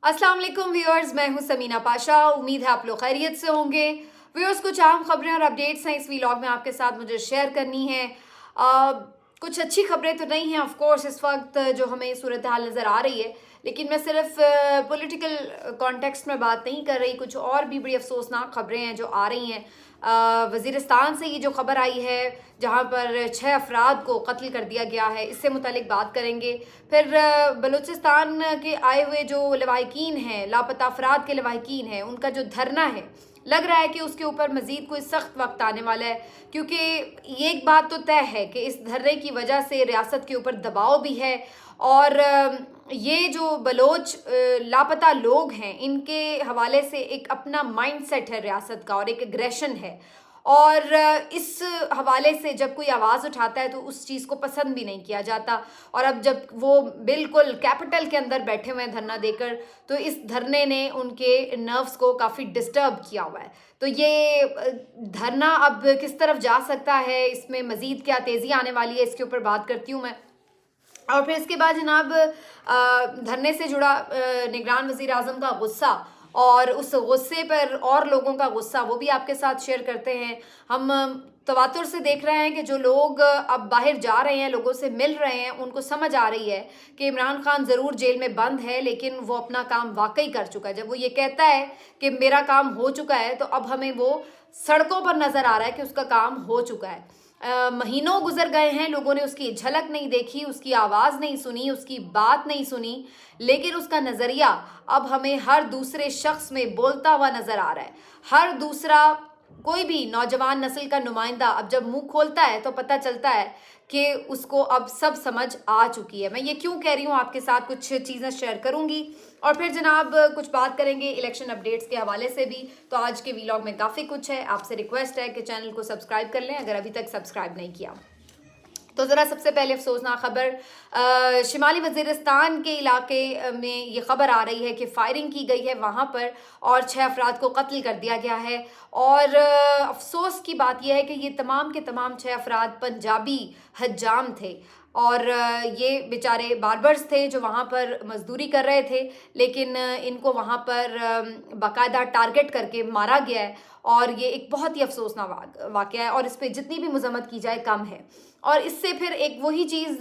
अस्सलाम वालेकुम व्यूअर्स, मैं हूं समीना पाशा। उम्मीद है आप लोग खैरियत से होंगे। व्यूअर्स, कुछ आम खबरें और अपडेट्स हैं इस व्लॉग में आपके साथ मुझे शेयर करनी है। कुछ अच्छी खबरें तो नहीं हैं ऑफ कोर्स इस वक्त जो हमें सूरत हाल नज़र आ रही है, लेकिन मैं सिर्फ पॉलिटिकल कॉन्टेक्स्ट में बात नहीं कर रही। कुछ और भी बड़ी अफसोसनाक खबरें हैं जो आ रही हैं। वज़ीरिस्तान से ये जो खबर आई है जहाँ पर 6 अफराद को कत्ल कर दिया गया है, इससे मुतालिक बात करेंगे। फिर बलूचिस्तान के आए हुए जो लवाहिकीन हैं, लापता अफराद के लवाहिकीन हैं, उनका जो धरना है, लग रहा है कि उसके ऊपर मज़ीद कोई सख्त वक्त आने वाला है, क्योंकि ये एक बात तो तय है कि इस धरने की वजह से रियासत के ऊपर दबाव भी है। और ये जो बलोच लापता लोग हैं, इनके हवाले से एक अपना माइंडसेट है रियासत का और एक एग्रेशन है। और इस हवाले से जब कोई आवाज़ उठाता है तो उस चीज़ को पसंद भी नहीं किया जाता। और अब जब वो बिल्कुल कैपिटल के अंदर बैठे हुए हैं धरना देकर, तो इस धरने ने उनके नर्व्स को काफ़ी डिस्टर्ब किया हुआ है। तो ये धरना अब किस तरफ जा सकता है, इसमें मज़ीद क्या तेज़ी आने वाली है, इसके ऊपर बात करती हूँ मैं। और फिर इसके बाद जनाब धरने से जुड़ा निगरान वज़ीर आज़म का गुस्सा और उस गुस्से पर और लोगों का गुस्सा, वो भी आपके साथ शेयर करते हैं। हम तवातुर से देख रहे हैं कि जो लोग अब बाहर जा रहे हैं, लोगों से मिल रहे हैं, उनको समझ आ रही है कि इमरान खान ज़रूर जेल में बंद है, लेकिन वो अपना काम वाकई कर चुका है। जब वो ये कहता है कि मेरा काम हो चुका है, तो अब हमें वो सड़कों पर नज़र आ रहा है कि उसका काम हो चुका है। महीनों गुजर गए हैं, लोगों ने उसकी झलक नहीं देखी, उसकी आवाज़ नहीं सुनी, उसकी बात नहीं सुनी, लेकिन उसका नज़रिया अब हमें हर दूसरे शख्स में बोलता हुआ नज़र आ रहा है। हर दूसरा कोई भी नौजवान नस्ल का नुमाइंदा अब जब मुंह खोलता है तो पता चलता है कि उसको अब सब समझ आ चुकी है। मैं ये क्यों कह रही हूँ, आपके साथ कुछ चीज़ें शेयर करूँगी और फिर जनाब कुछ बात करेंगे इलेक्शन अपडेट्स के हवाले से भी। तो आज के व्लॉग में काफ़ी कुछ है। आपसे रिक्वेस्ट है कि चैनल को सब्सक्राइब कर लें अगर अभी तक सब्सक्राइब नहीं किया। तो ज़रा सबसे पहले अफसोसनाक खबर, शिमाली वज़ीरिस्तान के इलाके में ये ख़बर आ रही है कि फ़ायरिंग की गई है वहाँ पर और 6 अफराद को कत्ल कर दिया गया है। और अफसोस की बात यह है कि ये तमाम के तमाम 6 अफराद पंजाबी हज्जाम थे और ये बेचारे बार्बर्स थे जो वहाँ पर मजदूरी कर रहे थे, लेकिन इनको वहाँ पर बाकायदा टारगेट करके मारा गया है। और ये एक बहुत ही अफसोसनाक वाक़या है और इस पर जितनी भी मज़म्मत की जाए कम है। और इससे फिर एक वही चीज़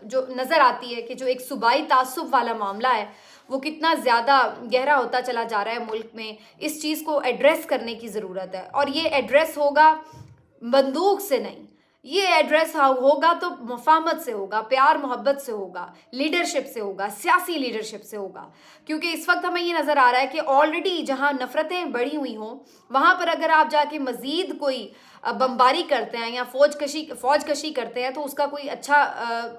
जो नज़र आती है कि जो एक सूबाई तासुब वाला मामला है, वो कितना ज़्यादा गहरा होता चला जा रहा है मुल्क में। इस चीज़ को एड्रेस करने की ज़रूरत है और ये एड्रेस होगा बंदूक से नहीं, ये एड्रेस होगा तो मुफाहमत से होगा, प्यार मोहब्बत से होगा, लीडरशिप से होगा, सियासी लीडरशिप से होगा। क्योंकि इस वक्त हमें ये नज़र आ रहा है कि ऑलरेडी जहाँ नफ़रतें बढ़ी हुई हों, वहाँ पर अगर आप जाके मज़ीद कोई बमबारी करते हैं या फौज कशी करते हैं, तो उसका कोई अच्छा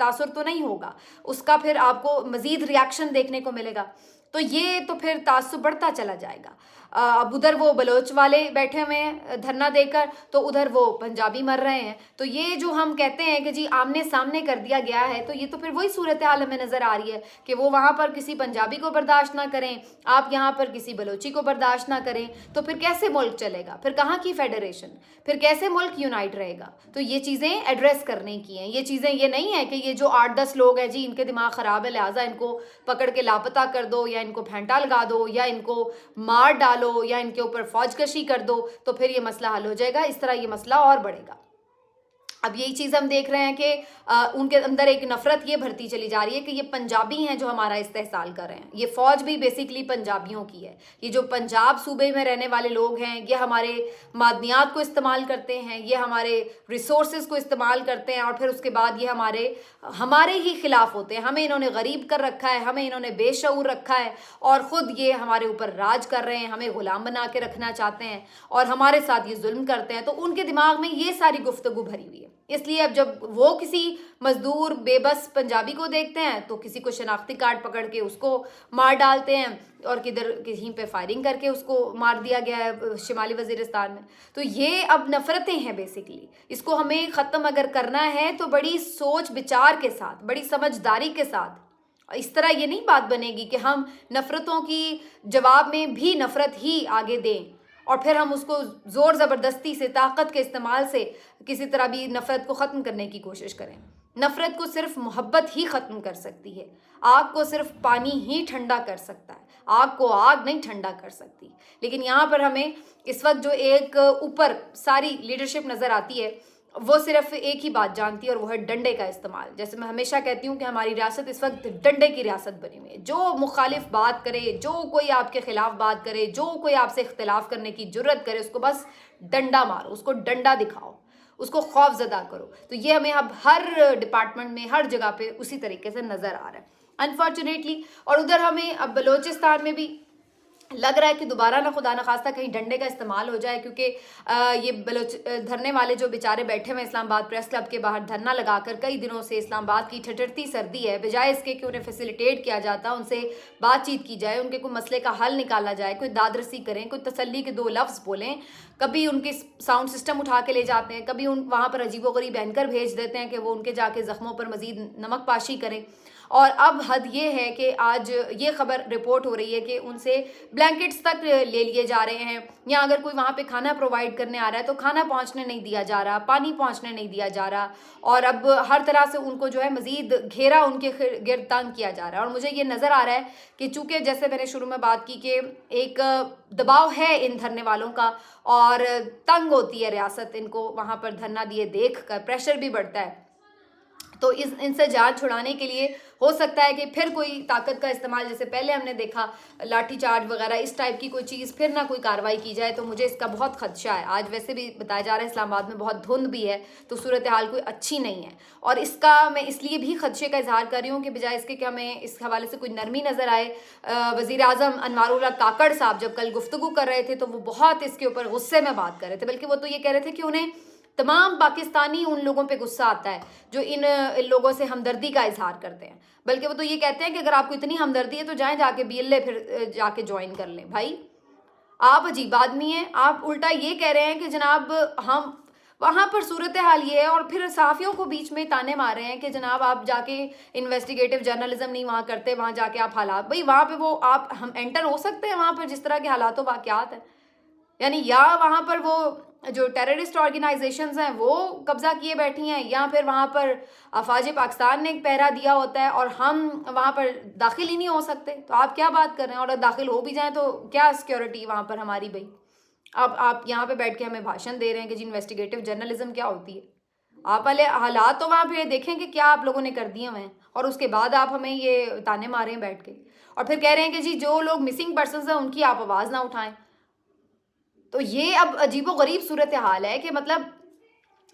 तासुर तो नहीं होगा, उसका फिर आपको मज़ीद रिएक्शन देखने को मिलेगा। तो ये तो फिर तासुब बढ़ता चला जाएगा। अब उधर वो बलोच वाले बैठे हुए हैं धरना देकर, तो उधर वो पंजाबी मर रहे हैं। तो ये जो हम कहते हैं कि जी आमने सामने कर दिया गया है, तो ये तो फिर वही सूरत हाल हमें नज़र आ रही है कि वो वहाँ पर किसी पंजाबी को बर्दाश्त ना करें, आप यहाँ पर किसी बलोची को बर्दाश्त ना करें, तो फिर कैसे मुल्क चलेगा? फिर कहाँ की फेडरेशन? फिर कैसे मुल्क यूनाइट रहेगा? तो ये चीज़ें एड्रेस करने की हैं। ये चीज़ें ये नहीं है कि ये जो 8-10 लोग हैं जी, इनके दिमाग ख़राब है, लिहाजा इनको पकड़ के लापता कर दो या इनको फेंटा लगा दो या इनको मार डालो या इनके ऊपर फौजकशी कर दो, तो फिर ये मसला हल हो जाएगा। इस तरह ये मसला और बढ़ेगा। अब यही चीज़ हम देख रहे हैं कि उनके अंदर एक नफ़रत ये भरती चली जा रही है कि ये पंजाबी हैं जो हमारा इस्तेहसाल कर रहे हैं। ये फ़ौज भी बेसिकली पंजाबियों की है। ये जो पंजाब सूबे में रहने वाले लोग हैं, ये हमारे मादनियात को इस्तेमाल करते हैं, ये हमारे रिसोर्सेज को इस्तेमाल करते हैं और फिर उसके बाद ये हमारे ही ख़िलाफ़ होते हैं। हमें इन्होंने गरीब कर रखा है, हमें इन्होंने बेशऊर रखा है और ख़ुद ये हमारे ऊपर राज कर रहे हैं, हमें ग़ुलाम बना के रखना चाहते हैं और हमारे साथ ये जुल्म करते हैं। तो उनके दिमाग में ये सारी गुफ्तगू भरी हुई है। इसलिए अब जब वो किसी मजदूर बेबस पंजाबी को देखते हैं तो किसी को शनाख्ती कार्ड पकड़ के उसको मार डालते हैं और किधर कहीं पे फायरिंग करके उसको मार दिया गया है शिमाली वज़ीरिस्तान में। तो ये अब नफ़रतें हैं बेसिकली। इसको हमें ख़त्म अगर करना है तो बड़ी सोच विचार के साथ, बड़ी समझदारी के साथ। इस तरह ये नहीं बात बनेगी कि हम नफ़रतों की जवाब में भी नफ़रत ही आगे दें और फिर हम उसको ज़ोर ज़बरदस्ती से, ताकत के इस्तेमाल से किसी तरह भी नफ़रत को ख़त्म करने की कोशिश करें। नफ़रत को सिर्फ मोहब्बत ही ख़त्म कर सकती है। आग को सिर्फ पानी ही ठंडा कर सकता है। आग को आग नहीं ठंडा कर सकती। लेकिन यहाँ पर हमें इस वक्त जो एक ऊपर सारी लीडरशिप नज़र आती है वो सिर्फ एक ही बात जानती है और वो है डंडे का इस्तेमाल। जैसे मैं हमेशा कहती हूँ कि हमारी रियासत इस वक्त डंडे की रियासत बनी हुई है। जो मुखालिफ बात करे, जो कोई आपके खिलाफ बात करे, जो कोई आपसे इख्तिलाफ करने की जुर्रत करे, उसको बस डंडा मारो, उसको डंडा दिखाओ, उसको खौफजदा करो। तो ये हमें अब हर डिपार्टमेंट में, हर जगह पे उसी तरीके से नज़र आ रहा है अनफॉर्चुनेटली। और उधर हमें अब बलोचिस्तान में भी लग रहा है कि दोबारा ना खुदा न खास्ता कहीं डंडे का इस्तेमाल हो जाए, क्योंकि ये धरने वाले जो बेचारे बैठे हुए इस्लामाबाद प्रेस क्लब के बाहर धरना लगाकर कई दिनों से, इस्लामाबाद की ठठरती सर्दी है, बजाय इसके कि उन्हें फैसिलिटेट किया जाता, उनसे बातचीत की जाए, उनके कोई मसले का हल निकाला जाए, कोई दादरसी करें, कोई तसल्ली के 2 लफ्ज़ बोलें। कभी उनके साउंड सिस्टम उठा के ले जाते हैं, कभी वहाँ पर अजीबोगरीब एंकर भेज देते हैं कि वो उनके जाके ज़ख्मों पर मज़ीद नमक पाशी करें। और अब हद ये है कि आज ये खबर रिपोर्ट हो रही है कि उनसे ब्लैंकेट्स तक ले लिए जा रहे हैं, या अगर कोई वहाँ पे खाना प्रोवाइड करने आ रहा है तो खाना पहुँचने नहीं दिया जा रहा, पानी पहुँचने नहीं दिया जा रहा, और अब हर तरह से उनको जो है मज़ीद घेरा उनके गिर्द तंग किया जा रहा है। और मुझे ये नज़र आ रहा है कि चूँकि जैसे मैंने शुरू में बात की कि एक दबाव है इन धरने वालों का और तंग होती है रियासत इनको वहाँ पर धरना दिए देख कर, प्रेशर भी बढ़ता है, तो इनसे जान छुड़ाने के लिए हो सकता है कि फिर कोई ताकत का इस्तेमाल, जैसे पहले हमने देखा लाठीचार्ज वगैरह इस टाइप की कोई चीज़, फिर ना कोई कार्रवाई की जाए। तो मुझे इसका बहुत खदशा है। आज वैसे भी बताया जा रहा है इस्लामाबाद में बहुत धुंध भी है, तो सूरत हाल कोई अच्छी नहीं है। और इसका मैं इसलिए भी खदशे का इजहार कर रही हूँ कि बजाय इसके कि हमें इस हवाले से कोई नरमी नज़र आए। वज़ीर आज़म अनवारुल्लाह काकड़ साहब जब कल गुफ्तगू कर रहे थे तो वो बहुत इसके ऊपर गुस्से में बात कर रहे थे, बल्कि वो तो ये कह रहे थे कि उन्हें तमाम पाकिस्तानी उन लोगों पे गुस्सा आता है जो इन लोगों से हमदर्दी का इजहार करते हैं। बल्कि वो तो ये कहते हैं कि अगर आपको इतनी हमदर्दी है तो जाएं जाके BLA फिर जाके ज्वाइन कर लें। भाई आप अजीब आदमी हैं। आप उल्टा ये कह रहे हैं कि जनाब हम वहाँ पर सूरत हाल ये है, और फिर सहाफ़ियों को बीच में ताने मार रहे हैं कि जनाब आप जाके इन्वेस्टिगेटिव जर्नलिज्म नहीं वहाँ करते, वहाँ जाके आप हालात, भाई वहाँ पे वो आप हम एंटर हो सकते हैं वहाँ पर जिस तरह के हालात वाक़यात हैं, यानी या वहाँ पर वो जो टेररिस्ट ऑर्गेनाइजेशंस हैं वो कब्जा किए बैठी हैं, या फिर वहाँ पर अफवाज पाकिस्तान ने एक पहरा दिया होता है और हम वहाँ पर दाखिल ही नहीं हो सकते। तो आप क्या बात कर रहे हैं? और अगर दाखिल हो भी जाएं तो क्या सिक्योरिटी वहाँ पर हमारी? भाई अब आप यहाँ पे बैठ के हमें भाषण दे रहे हैं कि जी इन्वेस्टिगेटिव जर्नलिज्म क्या होती है। आप पहले हालात तो वहाँ पे देखें कि क्या आप लोगों ने कर दिए हुए हैं, और उसके बाद आप हमें ये ताने मारे हैं बैठ के, और फिर कह रहे हैं कि जी जो लोग मिसिंग पर्सन हैं उनकी आप आवाज़ ना उठाएं। तो ये अब अजीबो गरीब सूरत हाल है कि मतलब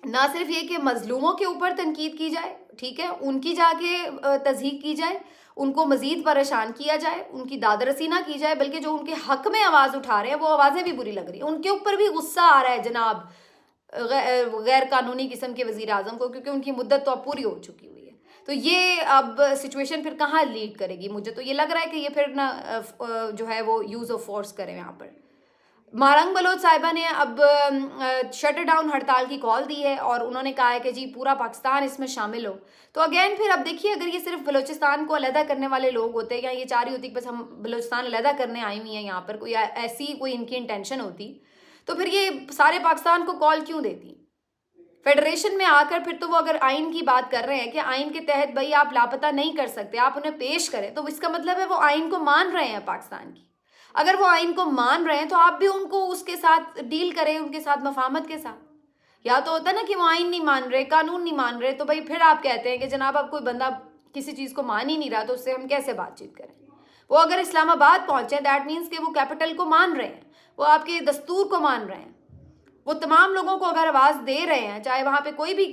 ना सिर्फ ये कि मजलूमों के ऊपर तनकीद की जाए, ठीक है, उनकी जाके तज़हीक की जाए, उनको मज़ीद परेशान किया जाए, उनकी दादरसी ना की जाए, बल्कि जो उनके हक में आवाज़ उठा रहे हैं वो आवाज़ें भी बुरी लग रही हैं, उनके ऊपर भी गुस्सा आ रहा है जनाब गैर कानूनी किस्म के वज़ीर आज़म को, क्योंकि उनकी मुद्दत तो अब पूरी हो चुकी हुई है। तो ये अब सिचुएशन फिर कहाँ लीड करेगी? मुझे तो ये लग रहा है कि ये फिर ना जो है वो यूज़ ऑफ फोर्स करें यहाँ पर। मारंग बलोच साहिबा ने अब शटर डाउन हड़ताल की कॉल दी है और उन्होंने कहा है कि जी पूरा पाकिस्तान इसमें शामिल हो। तो अगेन फिर अब देखिए, अगर ये सिर्फ बलोचिस्तान को अलहदा करने वाले लोग होते या ये चाह रही होती कि बस हम बलोचिस्तान अलहदा करने आई हुई हैं यहाँ पर, कोई ऐसी कोई इनकी इंटेंशन होती, तो फिर ये सारे पाकिस्तान को कॉल क्यों देती? फेडरेशन में आकर फिर तो वो अगर आइन की बात कर रहे हैं कि आइन के तहत भाई आप लापता नहीं कर सकते, आप उन्हें पेश करें, तो इसका मतलब है वो आइन को मान रहे हैं पाकिस्तान की। अगर वो आइन को मान रहे हैं तो आप भी उनको उसके साथ डील करें, उनके साथ मफाहमत के साथ। या तो होता है ना कि वो आइन नहीं मान रहे, कानून नहीं मान रहे, तो भाई फिर आप कहते हैं कि जनाब अब कोई बंदा किसी चीज़ को मान ही नहीं रहा तो उससे हम कैसे बातचीत करें। वो अगर इस्लामाबाद पहुंचे दैट मीन्स कि वो कैपिटल को मान रहे हैं, वो आपके दस्तूर को मान रहे हैं, वो तमाम लोगों को अगर आवाज़ दे रहे हैं, चाहे वहाँ पे कोई भी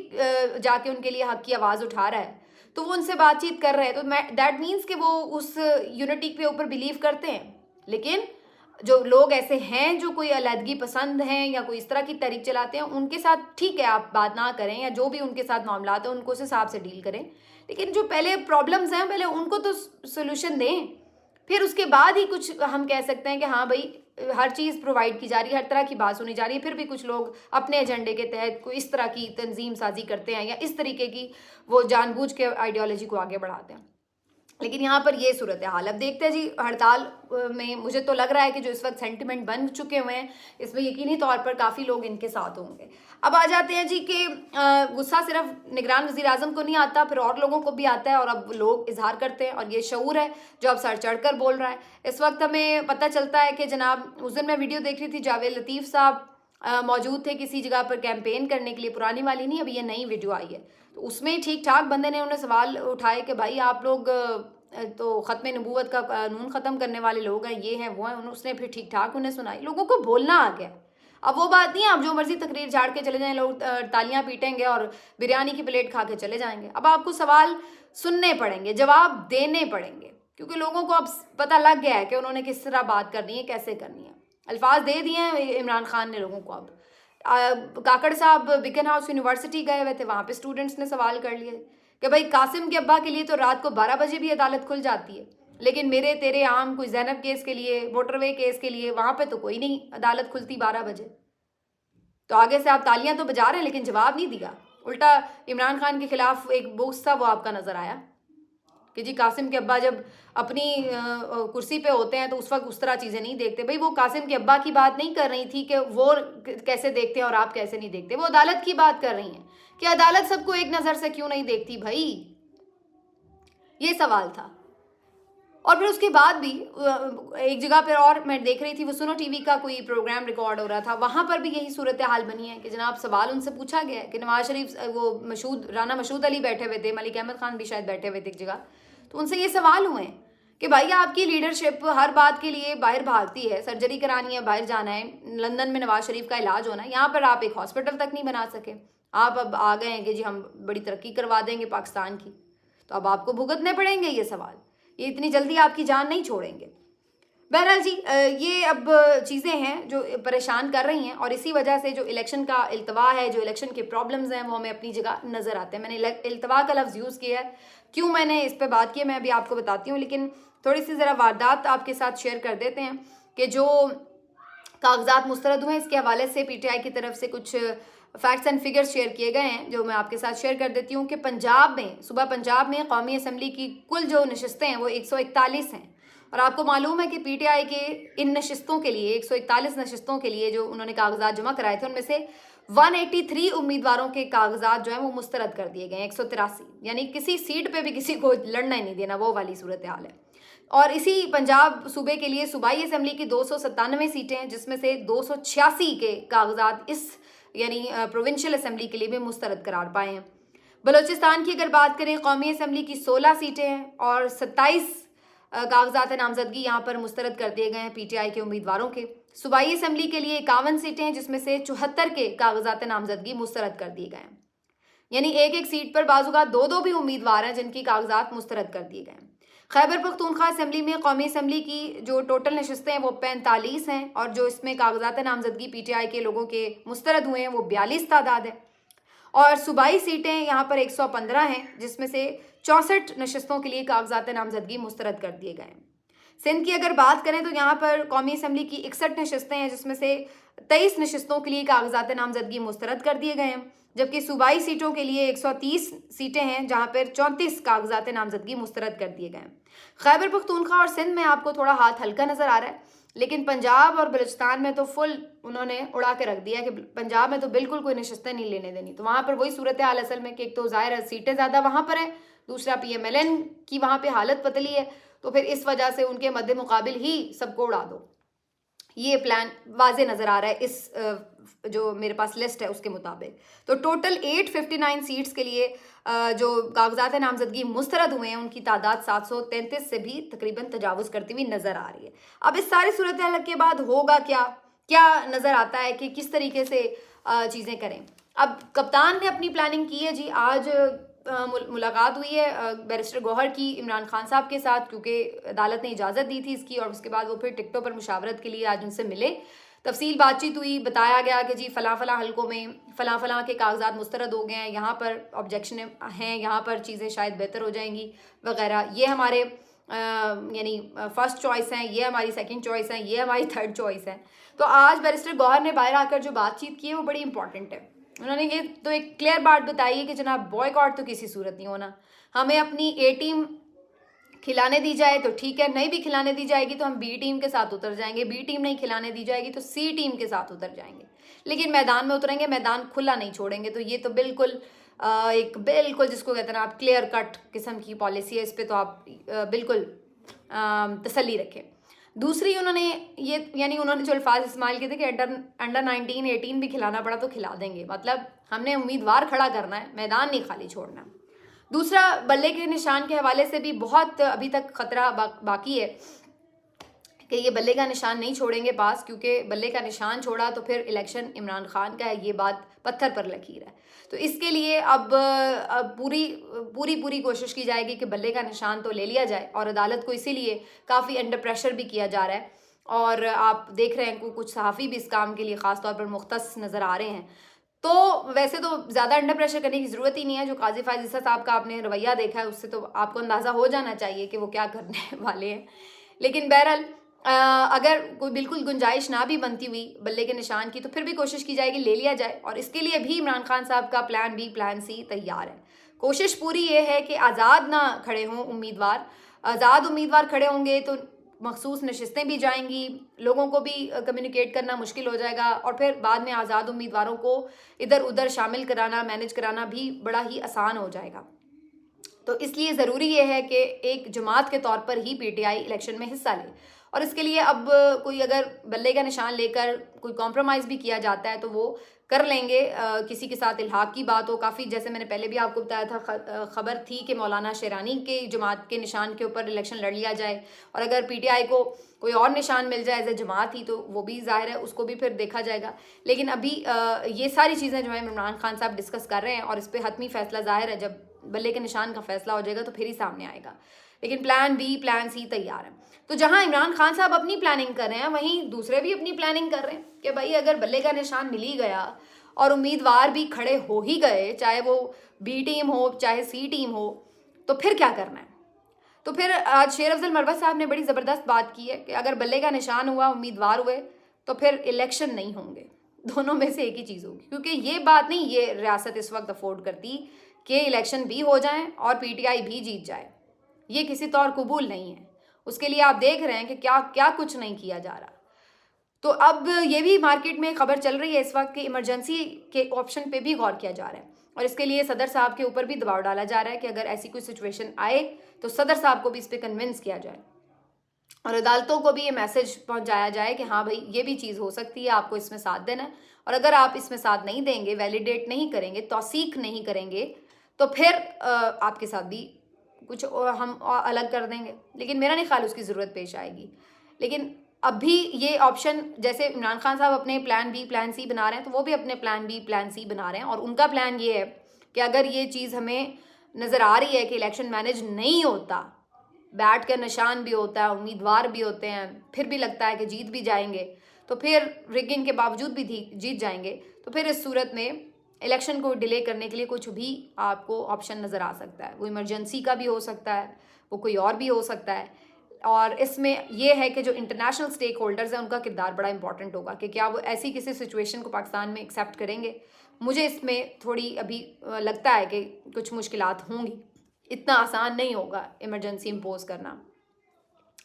जाके उनके लिए हक की आवाज़ उठा रहा है, तो वो उनसे बातचीत कर रहे हैं, तो दैट मीन्स कि वो उस यूनिटी पे ऊपर बिलीव करते हैं। लेकिन जो लोग ऐसे हैं जो कोई अलहदगी पसंद हैं या कोई इस तरह की तहरीक चलाते हैं, उनके साथ ठीक है आप बात ना करें, या जो भी उनके साथ मामलात हैं उनको उस हिसाब से डील करें, लेकिन जो पहले प्रॉब्लम्स हैं पहले उनको तो सोल्यूशन दें, फिर उसके बाद ही कुछ हम कह सकते हैं कि हाँ भाई हर चीज़ प्रोवाइड की जा रही है, हर तरह की बात सुनी जा रही है। फिर भी कुछ लोग अपने एजेंडे के तहत कोई इस तरह की तंजीम साजी करते हैं या इस तरीके की वो जानबूझ के आइडियोलॉजी को आगे बढ़ाते हैं। लेकिन यहाँ पर ये सूरत हाल। अब देखते हैं जी हड़ताल में मुझे तो लग रहा है कि जो इस वक्त सेंटिमेंट बन चुके हुए हैं इसमें यकीनी तौर पर काफ़ी लोग इनके साथ होंगे। अब आ जाते हैं जी कि गुस्सा सिर्फ निगरान वज़ीर आज़म को नहीं आता, फिर और लोगों को भी आता है, और अब लोग इजहार करते हैं, और ये शऊर है जो अब सर चढ़कर बोल रहा है। इस वक्त हमें पता चलता है कि जनाब, उस दिन मैं वीडियो देख रही थी, जावेद लतीफ़ साहब मौजूद थे किसी जगह पर कैंपेन करने के लिए, पुरानी वाली नहीं, अभी ये नई वीडियो आई है, तो उसमें ठीक ठाक बंदे ने उन्हें सवाल उठाए कि भाई आप लोग तो ख़त्म नबूवत का कानून ख़त्म करने वाले लोग हैं, ये हैं वो हैं। उसने फिर ठीक ठाक उन्हें सुनाई, लोगों को बोलना आ गया। अब वो बात नहीं है आप जो मर्जी तकरीर झाड़ के चले जाएं, लोग तालियां पीटेंगे और बिरयानी की प्लेट खा के चले जाएंगे। अब आपको सवाल सुनने पड़ेंगे, जवाब देने पड़ेंगे, क्योंकि लोगों को अब पता लग गया है कि उन्होंने किस तरह बात करनी है, कैसे करनी है। अल्फाज दे दिए हैं इमरान खान ने लोगों को। अब काकड़ साहब बिकन हाउस यूनिवर्सिटी गए हुए थे, वहाँ पे स्टूडेंट्स ने सवाल कर लिए कि भाई कासिम के अब्बा के लिए तो रात को 12 बजे भी अदालत खुल जाती है, लेकिन मेरे तेरे आम कोई जैनब केस के लिए, मोटरवे केस के लिए वहाँ पे तो कोई नहीं अदालत खुलती 12 बजे। तो आगे से आप तालियां तो बजा रहे हैं लेकिन जवाब नहीं दिया। उल्टा इमरान खान के खिलाफ एक बोक्स था वो आपका नजर आया कि जी कासिम के अब्बा जब अपनी कुर्सी पे होते हैं तो उस वक्त उस तरह चीज़ें नहीं देखते। भाई वो कासिम के अब्बा की बात नहीं कर रही थी कि वो कैसे देखते हैं और आप कैसे नहीं देखते, वो अदालत की बात कर रही हैं कि अदालत सबको एक नज़र से क्यों नहीं देखती भाई, ये सवाल था। और फिर उसके बाद भी एक जगह पर और मैं देख रही थी, वो सुनो टीवी का कोई प्रोग्राम रिकॉर्ड हो रहा था, वहाँ पर भी यही सूरत हाल बनी है कि जनाब सवाल उनसे पूछा गया है कि नवाज शरीफ, वो राना मशहूद अली बैठे हुए थे, मलिक अहमद खान भी शायद बैठे हुए थे एक जगह, तो उनसे ये सवाल हुए हैं कि भाई आपकी लीडरशिप हर बात के लिए बाहर भागती है, सर्जरी करानी है, बाहर जाना है, लंदन में नवाज शरीफ का इलाज होना है, यहाँ पर आप एक हॉस्पिटल तक नहीं बना सके, आप अब आ गए हैं कि जी हम बड़ी तरक्की करवा देंगे पाकिस्तान की, तो अब आपको भुगतने पड़ेंगे ये सवाल, ये इतनी जल्दी आपकी जान नहीं छोड़ेंगे। बहरहाल जी ये अब चीज़ें हैं जो परेशान कर रही हैं, और इसी वजह से जो इलेक्शन का इल्तवा है, जो इलेक्शन के प्रॉब्लम्स हैं वो हमें अपनी जगह नज़र आते हैं। मैंने इल्तवा का लफ्ज़ यूज़ किया है, क्यों मैंने इस पर बात की है मैं अभी आपको बताती हूँ, लेकिन थोड़ी सी ज़रा वारदात आपके साथ शेयर कर देते हैं कि जो कागजात मुस्तरद हुए इसके हवाले से PTI की तरफ से कुछ फैक्ट्स एंड फिगर्स शेयर किए गए हैं जो मैं आपके साथ शेयर कर देती हूँ कि पंजाब में कौमी असम्बली की कुल जो नशिस्तें हैं वो 141 हैं, और आपको मालूम है कि PTI के इन नशिस्तों के लिए 141 नशिस्तों के लिए जो उन्होंने कागजात जमा कराए थे उनमें से 183 उम्मीदवारों के कागजात जो हैं वो मुस्तरद कर दिए गए, 183, यानी किसी सीट पे भी किसी को लड़ना ही नहीं देना, वो वाली सूरत हाल है। और इसी पंजाब सूबे के लिए सूबाई असम्बली की 297 सीटें हैं, जिसमें से 286 के कागजात इस यानी प्रोविंशियल असम्बली के लिए भी मुस्तरद करार पाए हैं। बलूचिस्तान की अगर बात करें, कौमी असम्बली की 16 सीटें हैं और 27 कागजात नामजदगी यहाँ पर मुस्तरद कर दिए गए हैं PTI के उम्मीदवारों के। सूबाई असम्बली के लिए 51 सीटें हैं, जिसमें से 74 के कागजात नामजदगी मुस्तरद कर दिए गए हैं, यानी एक एक सीट पर बाजुका दो भी उम्मीदवार हैं जिनकी कागजात मुस्तरद कर दिए गए हैं। खैबर पख्तूनख्वा असम्बली में कौमी असम्बली की जो टोटल नशिस्तें हैं वो 45 हैं, और जो इसमें कागजात नामजदगी PTI के लोगों के मुस्तरद हुए हैं वो 42 तादाद है। और सूबाई सीटें यहाँ पर 115 हैं, जिसमें से 64 नशिस्तों के लिए कागजात नामजदगी मुस्तरद कर दिए गए हैं। सिंध की अगर बात करें तो यहाँ पर कौमी असम्बली की 61 नशिस्तें हैं, जिसमें से 23 नशिस्तों के लिए कागजात नामजदगी मुस्तरद कर दिए गए हैं, जबकि सूबाई सीटों के लिए 130 सीटें हैं जहाँ पर 34 कागजात नामजदगी मुस्तरद कर दिए गए हैं। खैबर पख्तूनख्वा और सिंध में आपको थोड़ा हाथ हल्का नज़र आ रहा है, लेकिन पंजाब और बलूचिस्तान में तो फुल उन्होंने उड़ा के रख दिया कि पंजाब में तो बिल्कुल कोई नशिस्तें नहीं लेने देनी। तो वहाँ पर वही सूरत हाल असल में कि एक तो ज़ाहिर है सीटें ज़्यादा वहाँ पर है, दूसरा PMLN की वहाँ पे हालत पतली है, तो फिर इस वजह से उनके मद्दे मुकाबिल ही सबको उड़ा दो, ये प्लान वाजे नज़र आ रहा है इस जो मेरे पास लिस्ट है उसके मुताबिक। तो टोटल 859 सीट्स के लिए जो कागजात नामजदगी मुस्तरद हुए हैं उनकी तादाद 733 से भी तकरीबन तजावुज़ करती हुई नज़र आ रही है। अब इस सारे सूरत हाल के बाद होगा क्या नज़र आता है कि किस तरीके से चीज़ें करें। अब कप्तान ने अपनी प्लानिंग की है जी, आज मुलाकात हुई है बैरिस्टर गौहर की इमरान खान साहब के साथ, क्योंकि अदालत ने इजाज़त दी थी इसकी, और उसके बाद वो फिर टिकटों पर मुशावरत के लिए आज उनसे मिले, तफसील बातचीत हुई, बताया गया कि जी फ़लाँ हलकों में फ़लाँ के कागजात मुस्तरद हो गए हैं, यहाँ पर ऑब्जेक्शन हैं, यहाँ पर चीज़ें शायद बेहतर हो जाएंगी वगैरह, ये हमारे यानी फर्स्ट चॉइस हैं, ये हमारी सेकंड चॉइस हैं, ये हमारी थर्ड चॉइस है। तो आज बैरिस्टर गौहर ने बाहर आकर जो बातचीत की है वो बड़ी इंपॉर्टेंट है। उन्होंने ये तो एक क्लियर बात बताई है कि जनाब बॉयकॉट तो किसी सूरत नहीं होना, हमें अपनी A टीम खिलाने दी जाए तो ठीक है, नहीं भी खिलाने दी जाएगी तो हम बी टीम के साथ उतर जाएंगे, बी टीम नहीं खिलाने दी जाएगी तो सी टीम के साथ उतर जाएंगे, लेकिन मैदान में उतरेंगे, मैदान खुला नहीं छोड़ेंगे। तो ये तो बिल्कुल एक बिल्कुल जिसको कहते हैं ना आप क्लियर कट किस्म की पॉलिसी है, इस पर तो आप बिल्कुल तसल्ली रखें। दूसरी उन्होंने ये यानी उन्होंने जो अल्फाज इस्तेमाल किए थे कि अंडर 19 18 भी खिलाना पड़ा तो खिला देंगे, मतलब हमने उम्मीदवार खड़ा करना है, मैदान नहीं खाली छोड़ना। दूसरा, बल्ले के निशान के हवाले से भी बहुत अभी तक खतरा बाकी है कि ये बल्ले का निशान नहीं छोड़ेंगे पास, क्योंकि बल्ले का निशान छोड़ा तो फिर इलेक्शन इमरान खान का है, ये बात पत्थर पर लकीर है। तो इसके लिए अब पूरी कोशिश की जाएगी कि बल्ले का निशान तो ले लिया जाए, और अदालत को इसीलिए काफ़ी अंडर प्रेशर भी किया जा रहा है। और आप देख रहे हैं कुछ सहाफ़ी भी इस काम के लिए ख़ास तौर पर मुख्तस नज़र आ रहे हैं। तो वैसे तो ज़्यादा अंडर प्रेशर करने की ज़रूरत ही नहीं है, जो काजी फायज ईसा साहब का आपने रवैया देखा है उससे तो आपको अंदाज़ा हो जाना चाहिए कि वो क्या करने वाले हैं। लेकिन बहरहाल अगर कोई बिल्कुल गुंजाइश ना भी बनती हुई बल्ले के निशान की, तो फिर भी कोशिश की जाएगी ले लिया जाए, और इसके लिए भी इमरान खान साहब का प्लान बी प्लान सी तैयार है। कोशिश पूरी ये है कि आज़ाद ना खड़े हों उम्मीदवार, आज़ाद उम्मीदवार खड़े होंगे तो मखसूस नशिस्तें भी जाएंगी, लोगों को भी कम्युनिकेट करना मुश्किल हो जाएगा, और फिर बाद में आज़ाद उम्मीदवारों को इधर उधर शामिल कराना, मैनेज कराना भी बड़ा ही आसान हो जाएगा। तो इसलिए ज़रूरी ये है कि एक जमात के तौर पर ही पीटीआई इलेक्शन में हिस्सा ले, और इसके लिए अब कोई अगर बल्ले का निशान लेकर कोई कॉम्प्रोमाइज़ भी किया जाता है तो वो कर लेंगे। किसी के साथ इल्हाक की बात हो, काफ़ी जैसे मैंने पहले भी आपको बताया था, खबर थी कि मौलाना शेरानी के जमात के निशान के ऊपर इलेक्शन लड़ लिया जाए, और अगर पीटीआई को कोई और निशान मिल जाए एज ए जमात ही तो वो भी ज़ाहिर है उसको भी फिर देखा जाएगा। लेकिन अभी ये सारी चीज़ें जो है इमरान खान साहब डिस्कस कर रहे हैं, और इस पर हतमी फैसला ज़ाहिर है जब बल्ले के निशान का फैसला हो जाएगा तो फिर ही सामने आएगा। लेकिन प्लान बी प्लान सी तैयार है। तो जहां इमरान खान साहब अपनी प्लानिंग कर रहे हैं, वहीं दूसरे भी अपनी प्लानिंग कर रहे हैं कि भाई अगर बल्ले का निशान मिल ही गया और उम्मीदवार भी खड़े हो ही गए, चाहे वो बी टीम हो चाहे सी टीम हो, तो फिर क्या करना है। तो फिर आज शेर अफजल मरवत साहब ने बड़ी ज़बरदस्त बात की है कि अगर बल्ले का निशान हुआ, उम्मीदवार हुए, तो फिर इलेक्शन नहीं होंगे, दोनों में से एक ही चीज़ होगी। क्योंकि ये बात नहीं ये रियासत इस वक्त अफोर्ड करती कि इलेक्शन भी हो जाएं और पीटीआई भी जीत जाए, ये किसी तौर कबूल नहीं है। उसके लिए आप देख रहे हैं कि क्या क्या कुछ नहीं किया जा रहा। तो अब ये भी मार्केट में खबर चल रही है इस वक्त कि इमरजेंसी के ऑप्शन पे भी गौर किया जा रहा है, और इसके लिए सदर साहब के ऊपर भी दबाव डाला जा रहा है कि अगर ऐसी कोई सिचुएशन आए तो सदर साहब को भी इस पर कन्विंस किया जाए, और अदालतों को भी ये मैसेज पहुंचाया जाए कि हाँ भाई ये भी चीज़ हो सकती है, आपको इसमें साथ देना है, और अगर आप इसमें साथ नहीं देंगे, वैलिडेट नहीं करेंगे, तौसीक नहीं करेंगे, तो फिर आपके साथ भी कुछ हम अलग कर देंगे। लेकिन मेरा नहीं ख्याल उसकी ज़रूरत पेश आएगी। लेकिन अभी ये ऑप्शन, जैसे इमरान खान साहब अपने प्लान बी प्लान सी बना रहे हैं, तो वो भी अपने प्लान बी प्लान सी बना रहे हैं, और उनका प्लान ये है कि अगर ये चीज़ हमें नज़र आ रही है कि इलेक्शन मैनेज नहीं होता, बैठ कर निशान भी होता है, उम्मीदवार भी होते हैं, फिर भी लगता है कि जीत भी जाएंगे, तो फिर रिगिंग के बावजूद भी जीत जाएंगे, तो फिर इस सूरत में इलेक्शन को डिले करने के लिए कुछ भी आपको ऑप्शन नज़र आ सकता है। वो इमरजेंसी का भी हो सकता है, वो कोई और भी हो सकता है, और इसमें यह है कि जो इंटरनेशनल स्टेक होल्डर्स हैं उनका किरदार बड़ा इंपॉर्टेंट होगा कि क्या वो ऐसी किसी सिचुएशन को पाकिस्तान में एक्सेप्ट करेंगे। मुझे इसमें थोड़ी अभी लगता है कि कुछ मुश्किलात होंगी, इतना आसान नहीं होगा इमरजेंसी इम्पोज करना।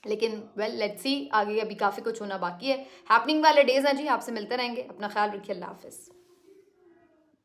लेकिन वेल लेट्स सी, आगे अभी काफ़ी कुछ होना बाकी है। हैपनिंग वाले डेज हैं जी, आपसे मिलते रहेंगे। अपना ख्याल रखिए, अल्लाह हाफिज़।